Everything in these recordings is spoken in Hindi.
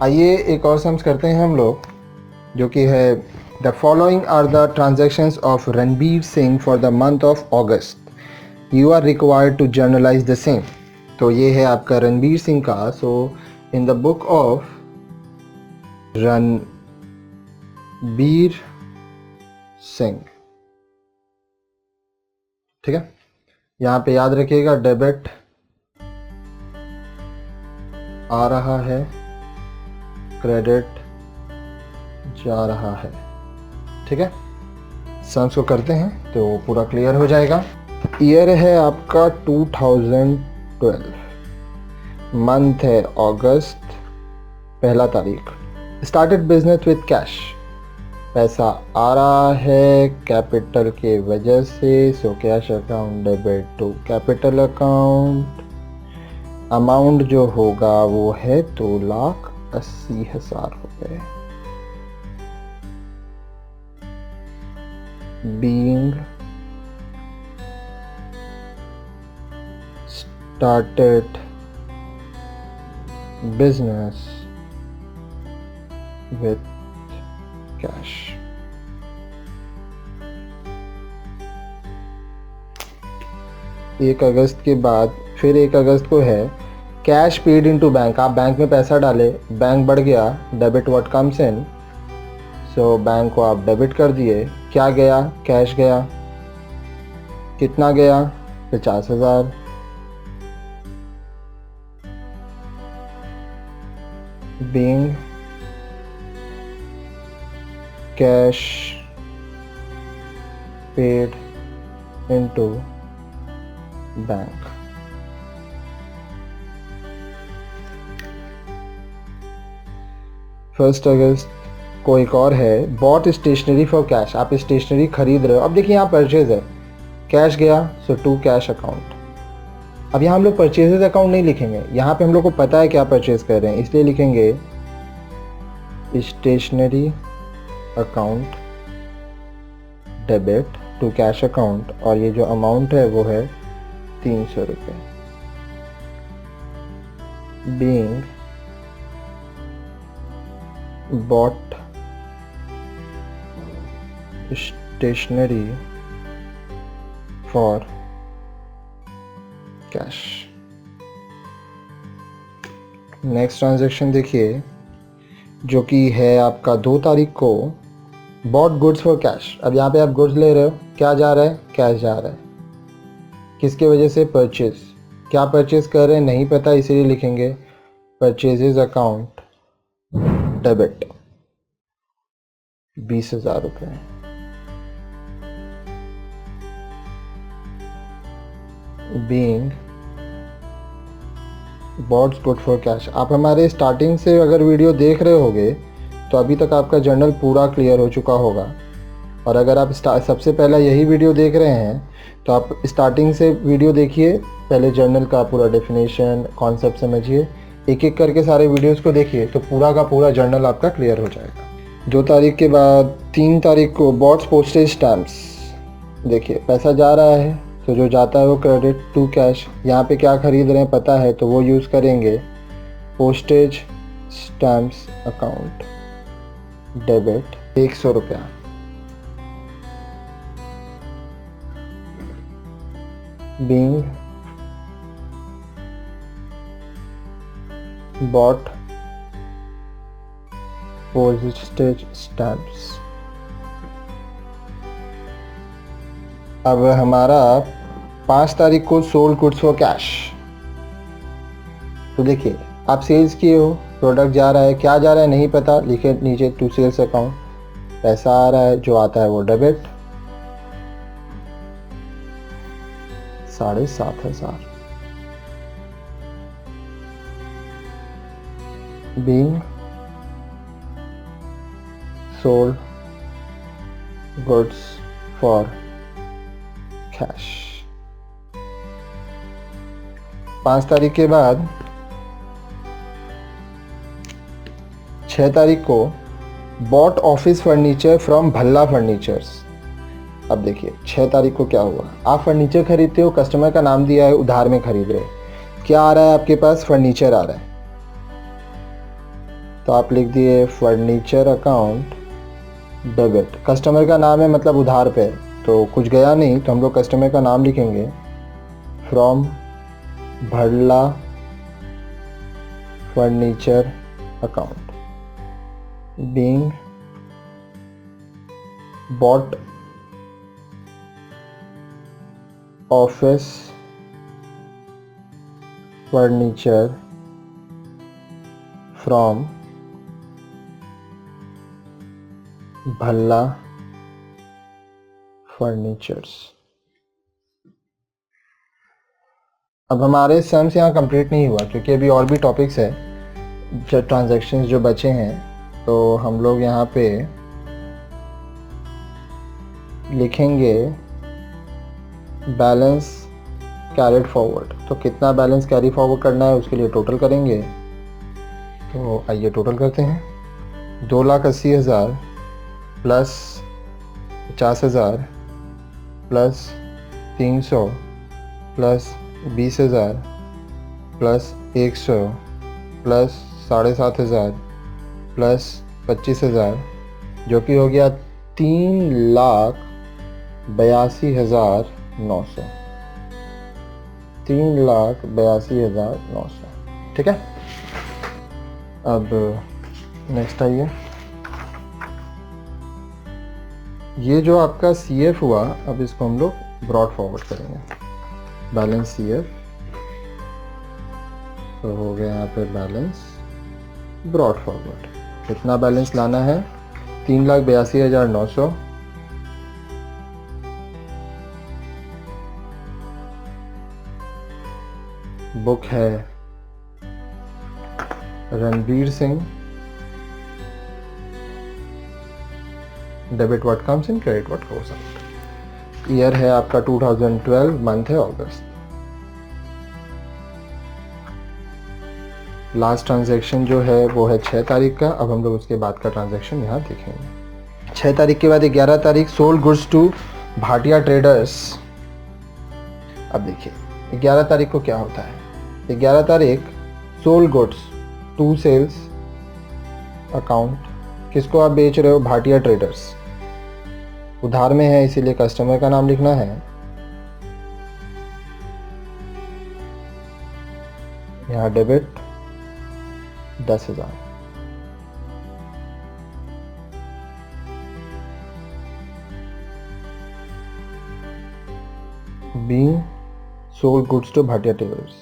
आइए एक और सम्स करते हैं हम लोग, जो कि है the following are the transactions of Ranbir Singh for the month of August, you are required to journalise the same. तो ये है आपका रणबीर सिंह का। So in the book of Ranbir Singh, ठीक है, यहाँ पे याद रखिएगा डेबिट आ रहा है, क्रेडिट जा रहा है, ठीक है। सम्स को करते हैं तो पूरा क्लियर हो जाएगा। ईयर है आपका 2012, मंथ है अगस्त, पहला तारीख। स्टार्टेड बिजनेस विद कैश, पैसा आ रहा है कैपिटल के वजह से, so cash account debit to capital account. Amount जो होगा वो है 2,80,000 रुपये। Being started business with cash. एक अगस्त के बाद फिर 1 अगस्त को है कैश पेड इनटू बैंक। आप बैंक में पैसा डाले, बैंक बढ़ गया, debit what comes in, so bank को आप डेबिट कर दिए। क्या गया? कैश गया। कितना गया? 50,000। Being cash paid into bank. First August को एक और है बॉट स्टेशनरी फॉर कैश। आप स्टेशनरी खरीद रहे हो। अब देखिए यहाँ परचेज है, कैश गया, सो टू कैश अकाउंट। अब यहाँ हम लोग परचेजेज अकाउंट नहीं लिखेंगे, यहाँ पे हम लोग को पता है क्या परचेज कर रहे हैं, इसलिए लिखेंगे stationery account debit to cash account, और ये जो अमाउंट है वो है 300 रुपये। Being bought stationery for cash. Next transaction देखिए, जो कि है आपका 2 तारीख को, बॉट गुड्स फॉर कैश। अब यहाँ पे आप गुड्स ले रहे हो, क्या जा रहा है? कैश जा रहा है। किसके वजह से? परचेज। क्या परचेज कर रहे हैं नहीं पता, इसीलिए लिखेंगे परचेजेज अकाउंट डेबिट 20,000 रुपये। Being bots good for cash. आप हमारे स्टार्टिंग से अगर वीडियो देख रहे होगे तो अभी तक आपका जर्नल पूरा क्लियर हो चुका होगा, और अगर आप सबसे पहला यही वीडियो देख रहे हैं तो आप स्टार्टिंग से वीडियो देखिए, पहले जर्नल का पूरा डेफिनेशन, कॉन्सेप्ट समझिए, एक एक करके सारे वीडियोस को देखिए, तो पूरा का पूरा जर्नल आपका क्लियर हो जाएगा। 2 तारीख के बाद 3 तारीख को बॉट्स पोस्टेज स्टैम्प्स। देखिए पैसा जा रहा है, तो जो जाता है वो क्रेडिट टू कैश। यहाँ पे क्या खरीद रहे हैं पता है, तो वो यूज़ करेंगे पोस्टेज स्टैम्प्स अकाउंट डेबिट 100 रुपया। Being bought postage stamps. अब हमारा 5 तारीख को सोल्ड गुड्स फॉर कैश। तो देखिए आप सेल्स किए हो, प्रोडक्ट जा रहा है, क्या जा रहा है नहीं पता, लिखे नीचे टू सेल्स अकाउंट। पैसा आ रहा है, जो आता है वो debit 7,500। Being sold goods for cash. 5 तारीख के बाद 6 तारीख को bought office furniture from Bhalla furnitures. अब देखिए 6 तारीख को क्या हुआ, आप फर्नीचर खरीदते हो, कस्टमर का नाम दिया है, उधार में खरीद रहे हो, क्या आ रहा है आपके पास? फर्नीचर आ रहा है। तो आप लिख दिए फर्नीचर अकाउंट डेबिट। कस्टमर का नाम है मतलब उधार पे, तो कुछ गया नहीं, तो हम लोग कस्टमर का नाम लिखेंगे from Bhadla furniture account being bought office furniture from Bhalla furnitures. अब हमारे सम्स यहाँ कंप्लीट नहीं हुआ क्योंकि अभी और भी टॉपिक्स है जो ट्रांजैक्शंस जो बचे हैं, तो हम लोग यहाँ पे लिखेंगे बैलेंस कैरिड फॉरवर्ड। तो कितना बैलेंस कैरी फॉरवर्ड करना है उसके लिए टोटल करेंगे। तो आइए टोटल करते हैं। 2,80,000 plus 50,000 plus 300 plus 20,000 plus 100 plus 7,500 plus 25,000 जो कि हो गया 3,82,900। 3,82,900। ठीक है। अब नेक्स्ट आइए, ये जो आपका CF हुआ, अब इसको हम लोग ब्रॉड फॉरवर्ड करेंगे। बैलेंस CF तो हो गया यहाँ पे बैलेंस ब्रॉड फॉरवर्ड। कितना बैलेंस लाना है? 3,82,900 बुक है Ranveer Singh. Debit what comes in, credit what goes out. Year है आपका 2012, मंथ है अगस्त। लास्ट ट्रांजैक्शन जो है वो है 6 तारीख का। अब हम लोग उसके बाद का ट्रांजैक्शन यहाँ देखेंगे। 6 तारीख के बाद 11 तारीख sold goods to Bhatia traders. अब देखिए 11 तारीख को क्या होता है। 11 तारीख sold goods to sales account. किसको आप बेच रहे हो? भाटिया ट्रेडर्स। उधार में है इसीलिए कस्टमर का नाम लिखना है। यहाँ debit 10,000। Being sold goods to Bhatia traders.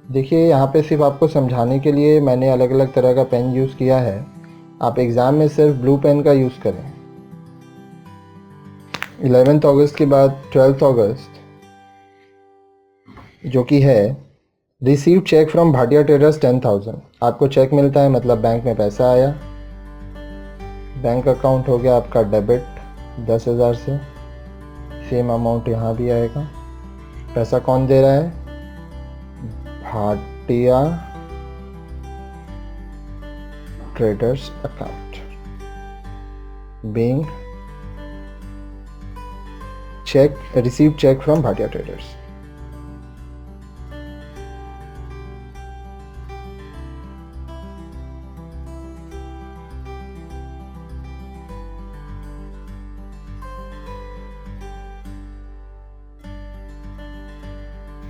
देखिए यहाँ पे सिर्फ आपको समझाने के लिए मैंने अलग अलग तरह का पेन यूज़ किया है। आप एग्ज़ाम में सिर्फ ब्लू पेन का यूज़ करें। 11 अगस्त के बाद 12 अगस्त जो कि है receive cheque from Bhatia traders 10,000। आपको चेक मिलता है मतलब बैंक में पैसा आया। बैंक अकाउंट हो गया आपका डेबिट 10,000 से। सेम अमाउंट यहाँ भी आएगा। पैसा कौन दे रहा है? Bhatia traders account being cheque receive cheque from Bhatia traders.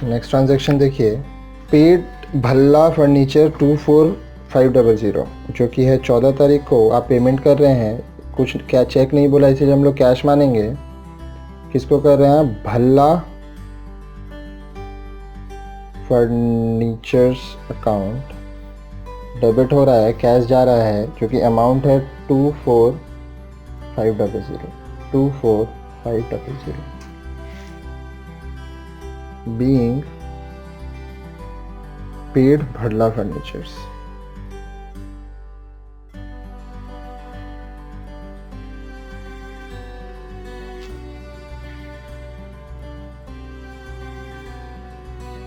Next transaction देखिए, पेड भल्ला फर्नीचर 24,500 जो कि है 14 तारीख को आप पेमेंट कर रहे हैं। कुछ क्या चेक नहीं बोला इसलिए हम लोग कैश मानेंगे। किसको कर रहे हैं? Bhalla furnitures account. डेबिट हो रहा है, कैश जा रहा है क्योंकि अमाउंट है 24,500। 24,500 बीइंग पेड भड़ला फर्नीचर्स।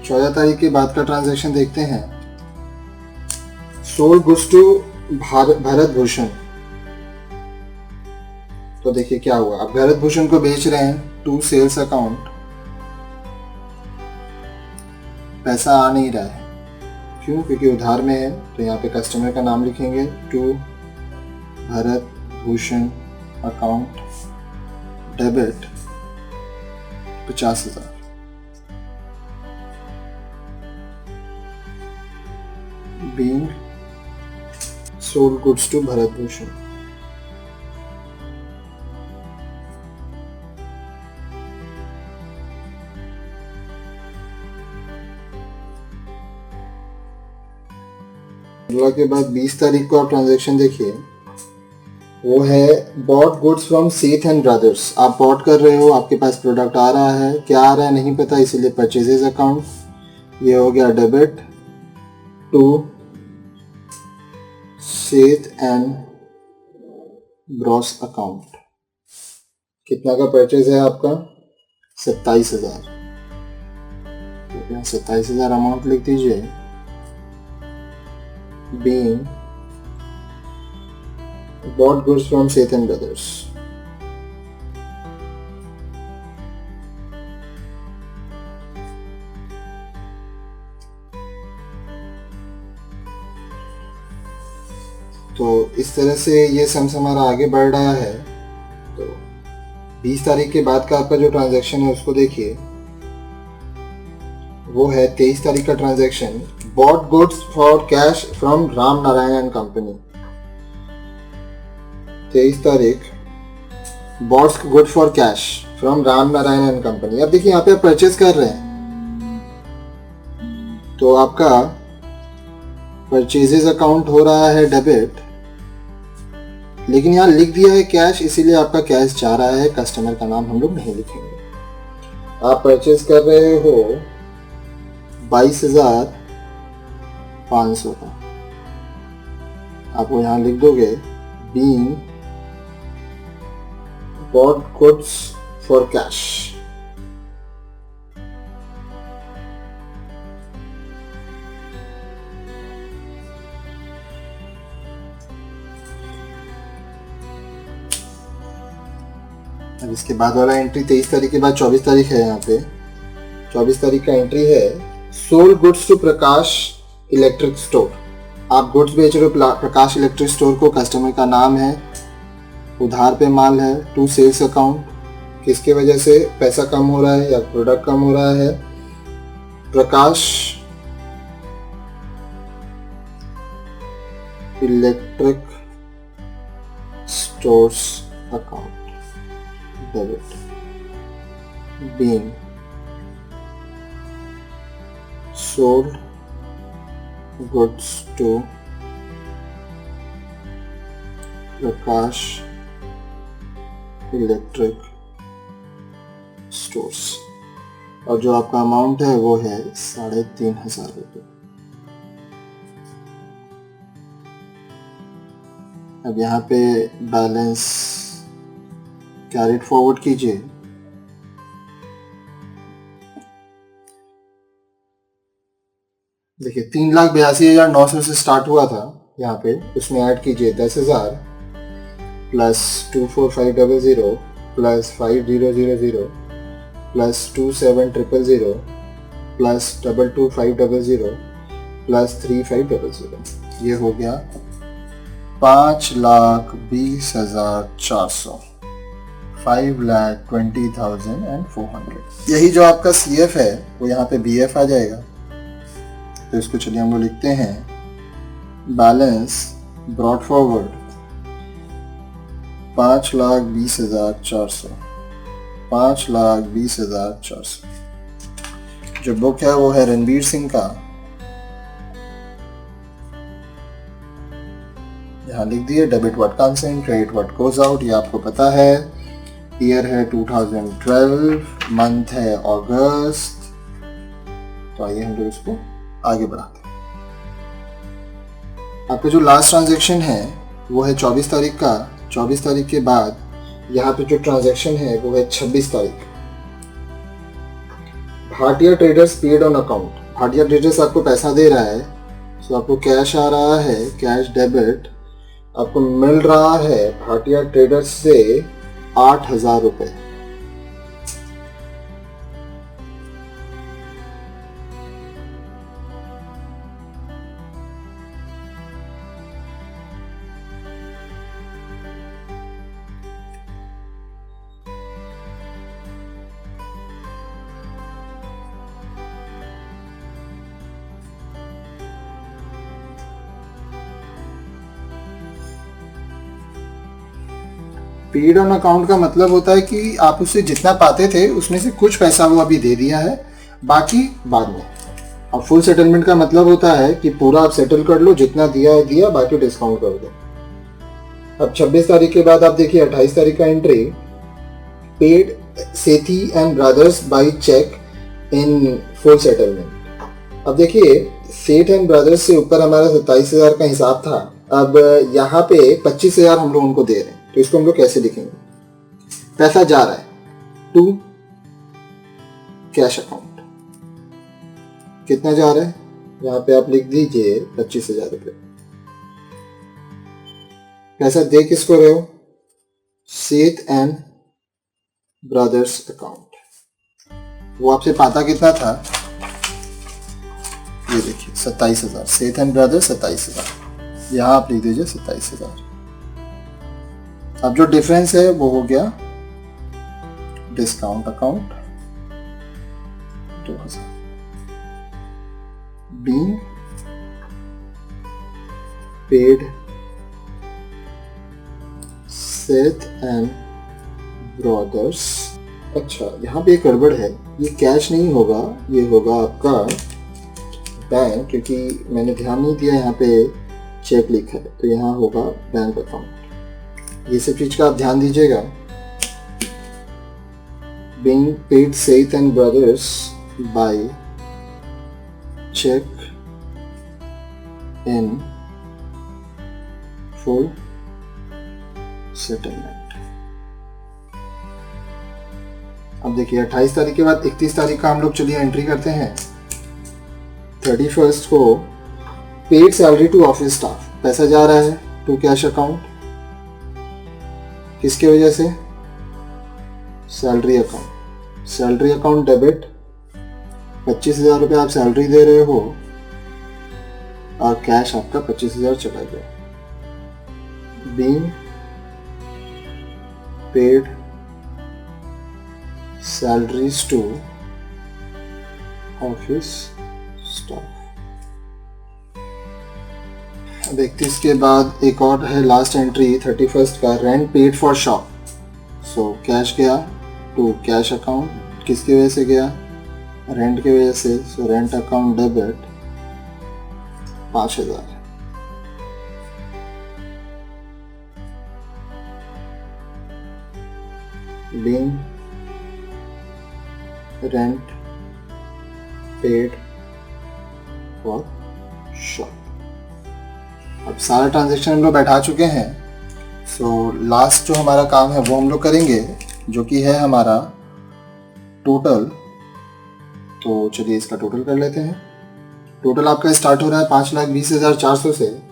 चौदह तारीख के बाद का ट्रांजैक्शन देखते हैं। Sold goods to Bharat Bhushan. तो देखिए क्या हुआ। अब भरत भूषण को बेच रहे हैं टू सेल्स अकाउंट पैसा आ नहीं रहा है। क्यों? क्योंकि उधार में है। तो यहाँ पे कस्टमर का नाम लिखेंगे, to Bharat Bhushan, account debit 50,000। being sold goods to Bharat Bhushan. के बाद 20 तारीख को आप ट्रांजैक्शन देखिए, वो है बॉट गुड्स फ्रॉम सेठ एंड ब्रदर्स। आप बॉट कर रहे हो, आपके पास प्रोडक्ट आ रहा है, क्या आ रहा है नहीं पता, इसीलिए परचेजेस अकाउंट ये हो गया डेबिट टू सेठ एंड ब्रॉस अकाउंट। कितना का परचेज है आपका? 27,000। 27,000 अमाउंट लिख दीजिए। being bought goods from Seth and Brothers। तो इस तरह से ये सम्स हमारा आगे बढ़ रहा है। तो 20 तारीख के बाद का आपका जो ट्रांजैक्शन है उसको देखिए, वो है 23 तारीख का transaction, bought goods for cash from Ram Narayan and company. 23 तारीख, bots good for cash from Ram Narayan and company. अब देखिए यहाँ पे आप परचेज कर रहे हैं, तो आपका परचेजेस अकाउंट हो रहा है डेबिट, लेकिन यहाँ लिख दिया है कैश, इसीलिए आपका कैश जा रहा है, कस्टमर का नाम हम लोग नहीं लिखेंगे। आप परचेज कर रहे हो 22,500 का, आप वो यहाँ लिख दोगे being bought goods for cash। अब इसके बाद वाला एंट्री 23 तारीख के बाद 24 तारीख है। यहाँ पे 24 तारीख का एंट्री है, sold goods to Prakash electric store. आप गुड्स बेच रहे हो प्रकाश इलेक्ट्रिक स्टोर को, कस्टमर का नाम है, उधार पे माल है, टू सेल्स अकाउंट। किसके वजह से पैसा कम हो रहा है या प्रोडक्ट कम हो रहा है? Prakash electric stores account debit being sold goods to Prakash electric stores, और जो आपका अमाउंट है वो है 3,500 रुपये। अब यहाँ पे बैलेंस कैरिड फॉरवर्ड कीजिए। देखिए 3,82,900 से स्टार्ट हुआ था, यहाँ पे उसमें ऐड कीजिए 10,000 plus 24,500 plus 5,000 plus 27,000 plus 22,500 plus 3,500। ये हो गया 5,20,400, 5,20,400। यही जो आपका CF है वो यहाँ पे BF आ जाएगा। तो इसको चलिए हम लोग लिखते हैं, बैलेंस ब्रॉट फॉरवर्ड 5,20,400, 5,20,400। जो बुक है वो है रणबीर सिंह का, यहाँ लिख दिए debit what comes in, credit what goes out. ये आपको पता है। ईयर है 2012, मंथ है अगस्त। तो आइए हम लोग इसको आगे बढ़ाते हैं। आपका जो लास्ट ट्रांजैक्शन है वो है 24 तारीख का। 24 तारीख के बाद यहाँ पे जो ट्रांजैक्शन है वो है 26 तारीख। Bhatia traders paid on account. Bhatia traders आपको पैसा दे रहा है, तो आपको कैश आ रहा है, कैश डेबिट आपको मिल रहा है भाटिया ट्रेडर्स से 8,000 रुपये। पेड ऑन अकाउंट का मतलब होता है कि आप उससे जितना पाते थे उसमें से कुछ पैसा वो अभी दे दिया है, बाकी बाद में। अब फुल सेटलमेंट का मतलब होता है कि पूरा आप सेटल कर लो, जितना दिया है दिया, बाकी डिस्काउंट कर दो। अब 26 तारीख के बाद आप देखिए 28 तारीख का entry, paid Sethi and brothers by cheque in full settlement. अब देखिए सेठ एंड ब्रदर्स से ऊपर हमारा 27,000 का हिसाब था, अब यहाँ पे 25,000 हम लोग उनको दे रहे हैं, तो इसको हम लोग कैसे लिखेंगे? पैसा जा रहा है टू कैश अकाउंट, कितना जा रहा है? यहाँ पे आप लिख दीजिए 25,000 रुपये। पैसा दे किसको रहे हो? सेठ एंड ब्रदर्स अकाउंट। वो आपसे पाता कितना था? ये देखिए 27,000, सेठ एंड ब्रदर्स 27,000, यहाँ आप लिख दीजिए 27,000। अब जो डिफरेंस है वो हो गया discount account 2,000, being paid Seth and brothers. अच्छा, यहाँ पे एक गड़बड़ है, ये कैश नहीं होगा, ये होगा आपका बैंक, क्योंकि मैंने ध्यान नहीं दिया यहाँ पे चेक लिखा है, तो यहाँ होगा बैंक अकाउंट। ये सब चीज का आप ध्यान दीजिएगा। being paid Seth and brothers by cheque in full settlement. अब देखिए 28 तारीख के बाद 31 तारीख का हम लोग चलिए एंट्री करते हैं। 31 को paid salary to office staff, पैसा जा रहा है टू कैश अकाउंट, किसकी वजह से? Salary account. Salary account debit, 25,000 रुपये आप सैलरी दे रहे हो और कैश आपका 25,000 चला गया। Being paid salaries to office staff. अब 31 के बाद एक और है लास्ट एंट्री 31 का, rent paid for shop. So cash गया टू कैश अकाउंट, किसकी वजह से गया? रेंट की वजह से। So rent account debit 5,000। being rent paid for shop। अब सारा ट्रांजेक्शन हम लोग बैठा चुके हैं। सो लास्ट जो हमारा काम है वो हम लोग करेंगे, जो कि है हमारा टोटल। तो चलिए इसका टोटल कर लेते हैं। टोटल आपका स्टार्ट हो रहा है 5,20,400 से।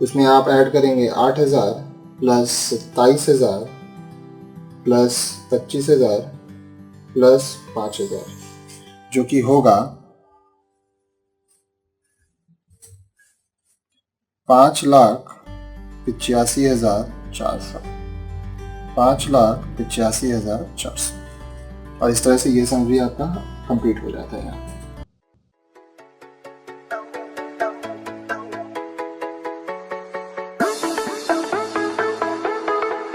उसमें आप ऐड करेंगे 8,000 प्लस 27,000 प्लस 25,000 प्लस 5,000, जो कि होगा 5,85,400। 5,85,400। और इस तरह से ये समरी आपका कंप्लीट हो जाता है यहाँ।